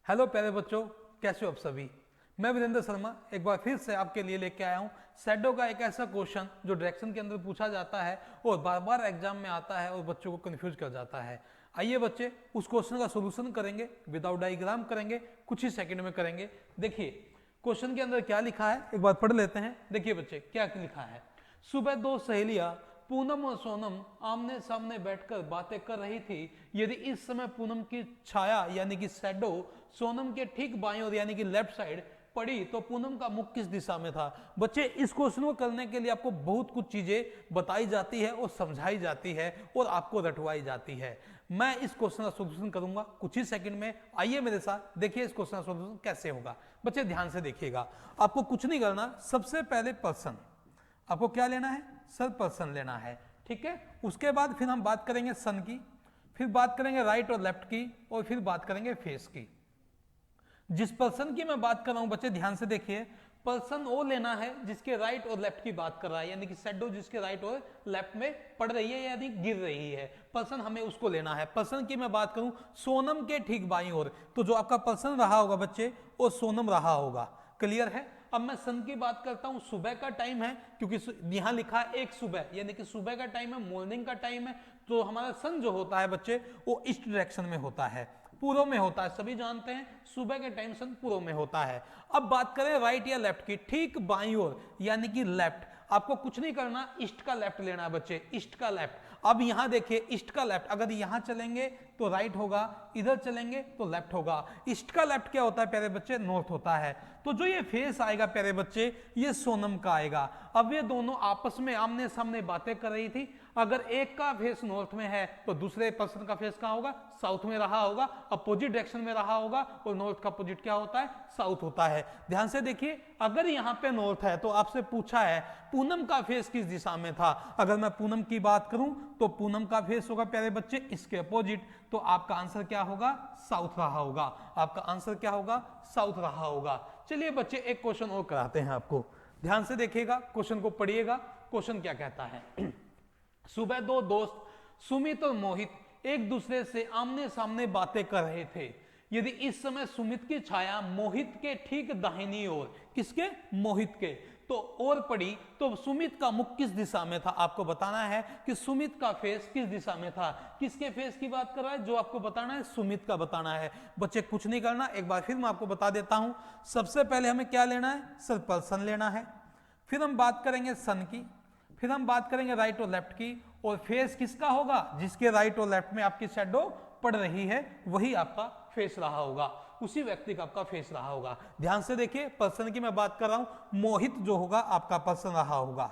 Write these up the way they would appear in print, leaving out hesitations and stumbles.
Hello प्यारे बच्चों, कैसे हो आप सभी। मैं वीरेंद्र शर्मा एक बार फिर से आपके लिए लेके आया हूँ शैडो का एक ऐसा क्वेश्चन जो डायरेक्शन के अंदर पूछा जाता है और बार बार एग्जाम में आता है और बच्चों को कंफ्यूज कर जाता है। आइए बच्चे उस क्वेश्चन का सोल्यूशन करेंगे, विदाउट डायग्राम करेंगे, कुछ ही सेकंड में करेंगे। देखिए क्वेश्चन के अंदर क्या लिखा है, एक बार पढ़ लेते हैं। देखिए बच्चे क्या लिखा है। सुबह दो सहेलियां पूनम और सोनम आमने सामने बैठकर बातें कर रही थी। यदि इस समय पूनम की छाया यानी कि शैडो सोनम के ठीक बाईं ओर यानी कि लेफ्ट साइड पड़ी तो पूनम का मुख किस दिशा में था। बच्चे इस क्वेश्चन को करने के लिए आपको बहुत कुछ चीजें बताई जाती है और समझाई जाती है और आपको रटवाई जाती है। मैं इस क्वेश्चन का सॉल्यूशन करूंगा कुछ ही सेकंड में। आइए मेरे साथ देखिए इस क्वेश्चन का सॉल्यूशन कैसे होगा। बच्चे ध्यान से देखिएगा, आपको कुछ नहीं करना। सबसे पहले पर्सन आपको क्या लेना है, सर पर्सन लेना है, ठीक है। उसके बाद फिर हम बात करेंगे सन की, फिर बात करेंगे राइट और लेफ्ट की, और फिर बात करेंगे फेस की। जिस पर्सन की मैं बात कर रहा हूं बच्चे ध्यान से देखिए, पर्सन वो लेना है जिसके राइट और लेफ्ट की बात कर रहा है, यानी कि शैडो जिसके राइट और लेफ्ट में पड़ रही है यानी गिर रही है, पर्सन हमें उसको लेना है। पर्सन की मैं बात करूं सोनम के ठीक बाईं ओर, तो जो आपका पर्सन रहा होगा बच्चे वो सोनम रहा होगा। क्लियर है। अब मैं सन की बात करता हूं, सुबह का टाइम है क्योंकि यहां लिखा है एक सुबह, यानी कि सुबह का टाइम है, मॉर्निंग का टाइम है। तो हमारा सन जो होता है बच्चे वो ईस्ट डायरेक्शन में होता है, पूर्व में होता है। सभी जानते हैं सुबह के टाइम सन पूर्व में होता है। अब बात करें राइट या लेफ्ट की, ठीक बाईं ओर यानी कि लेफ्ट। आपको कुछ नहीं करना, ईस्ट का लेफ्ट लेना है बच्चे, ईस्ट का लेफ्ट। अब यहां देखिए ईस्ट का लेफ्ट, अगर यहां चलेंगे तो राइट होगा, इधर चलेंगे तो लेफ्ट होगा। ईस्ट का लेफ्ट क्या होता है प्यारे बच्चे, नॉर्थ होता है। तो जो ये फेस आएगा प्यारे बच्चे ये सोनम का आएगा। अब ये दोनों आपस में आमने सामने बातें कर रही थी। अगर एक का फेस नॉर्थ में है तो दूसरे पर्सन का फेस कहां होगा, साउथ में रहा होगा, अपोजिट डायरेक्शन में रहा होगा। और नॉर्थ का अपोजिट क्या होता है, साउथ होता है। ध्यान से देखिए, अगर यहां पे नॉर्थ है तो आपसे पूछा है पूनम का फेस किस दिशा में था। अगर मैं पूनम की बात करूं तो पूनम का फेस होगा प्यारे बच्चे इसके अपोजिट, तो आपका आंसर क्या होगा, साउथ रहा होगा। आपका आंसर क्या होगा, साउथ रहा होगा। चलिए बच्चे एक क्वेश्चन और कराते हैं आपको, ध्यान से देखिएगा, क्वेश्चन को पढ़िएगा। क्वेश्चन क्या कहता है। सुबह दो दोस्त सुमित और मोहित एक दूसरे से आमने सामने बातें कर रहे थे। यदि इस समय सुमित की छाया मोहित के ठीक दाहिनी ओर, किसके, मोहित के, तो और पड़ी तो सुमित का मुख किस दिशा में था। आपको बताना है कि सुमित का फेस किस दिशा में था। किसके फेस की बात कर रहा है, जो आपको बताना है सुमित का बताना है। बच्चे कुछ नहीं करना, एक बार फिर मैं आपको बता देता हूं। सबसे पहले हमें क्या लेना है, सर पर्सन लेना है, फिर हम बात करेंगे सन की, फिर हम बात करेंगे राइट और लेफ्ट की, और फेस किसका होगा, जिसके राइट और लेफ्ट में आपकी शैडो पड़ रही है वही आपका फेस रहा होगा, उसी व्यक्ति का आपका फेस रहा होगा। ध्यान से देखिए, पर्सन की मैं बात कर रहा हूं, मोहित जो होगा आपका पर्सन रहा होगा।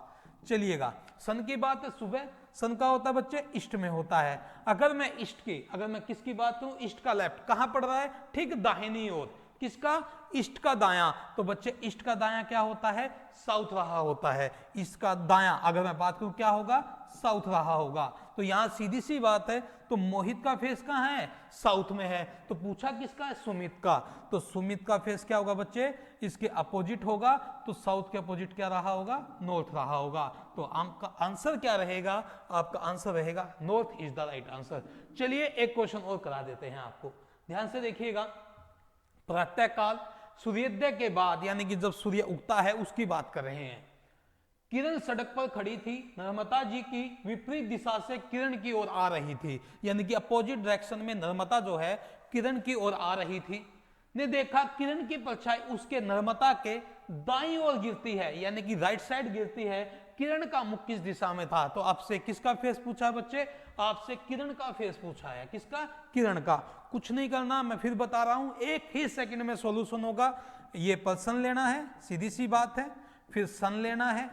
चलिएगा सन की बात है, सुबह सन का होता है बच्चे ईस्ट में होता है। अगर मैं ईस्ट की, अगर मैं किसकी बात करूं, ईस्ट का लेफ्ट कहां पड़ रहा है, ठीक दाहिनी ओर, किसका, ईस्ट का दायां। तो बच्चे ईस्ट का दायां क्या होता है, साउथ रहा होता है। ईस्ट का दायां अगर मैं बात करूं क्या होगा, साउथ रहा होगा। तो यहां सीधी सी बात है, तो मोहित का फेस कहां है, साउथ में है। तो पूछा किसका है, सुमित का, तो सुमित का फेस क्या होगा बच्चे, इसके अपोजिट होगा। तो साउथ के अपोजिट क्या रहा होगा, नॉर्थ रहा होगा। तो आपका आंसर क्या रहेगा, आपका आंसर रहेगा north is the right answer. चलिए एक क्वेश्चन और करा देते हैं आपको, ध्यान से देखिएगा। प्रातः काल सूर्योदय के बाद यानी कि जब सूर्य उगता है उसकी बात कर रहे हैं। किरण सड़क पर खड़ी थी, नर्मदा जी की विपरीत दिशा से किरण की ओर आ रही थी, यानी कि अपोजिट डायरेक्शन में नर्मदा जो है किरण की ओर आ रही थी। ने देखा किरण की परछाई उसके नर्मदा के दाईं ओर गिरती है, यानी कि राइट साइड गिरती है। किरण का मुख किस दिशा में था। तो आपसे किसका फेस पूछा है बच्चे, आपसे किरण का फेस पूछा है। किसका, किरण का। कुछ नहीं करना, मैं फिर बता रहा हूं, एक ही सेकंड में सॉल्यूशन होगा। ये पर्सन लेना है, सीधी सी बात है, फिर सन लेना है,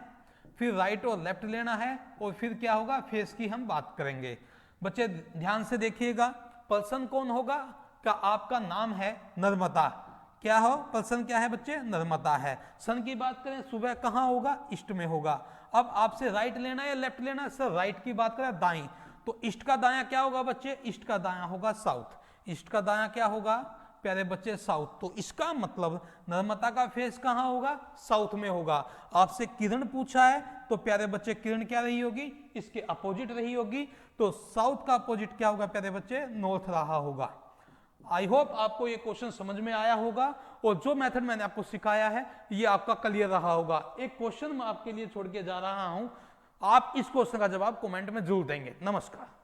फिर राइट और लेफ्ट लेना है, और फिर क्या होगा, फेस की हम बात करेंगे। बच्चे ध्यान से देखिएगा, पर्सन कौन होगा, का आपका नाम है नर्मदा। क्या हो, पर्सन क्या है बच्चे, नर्मदा है। सन की बात करें सुबह कहां होगा, ईस्ट में होगा। अब आपसे राइट लेना है या लेफ्ट लेना है, सर राइट की बात करें दाई, तो ईस्ट का दाया क्या होगा बच्चे, ईस्ट का दाया होगा साउथ। ईस्ट का दाया क्या होगा प्यारे बच्चे, साउथ। तो इसका मतलब नर्मदा का फेस कहां होगा, साउथ में होगा। आपसे किरण पूछा है तो प्यारे बच्चे किरण क्या रही होगी, इसके अपोजिट रही होगी। तो साउथ का अपोजिट क्या होगा प्यारे बच्चे, नॉर्थ रहा होगा। आई होप आपको ये क्वेश्चन समझ में आया होगा और जो मेथड मैंने आपको सिखाया है ये आपका क्लियर रहा होगा। एक क्वेश्चन मैं आपके लिए छोड़ के जा रहा हूं, आप इस क्वेश्चन का जवाब कमेंट में जरूर देंगे। नमस्कार।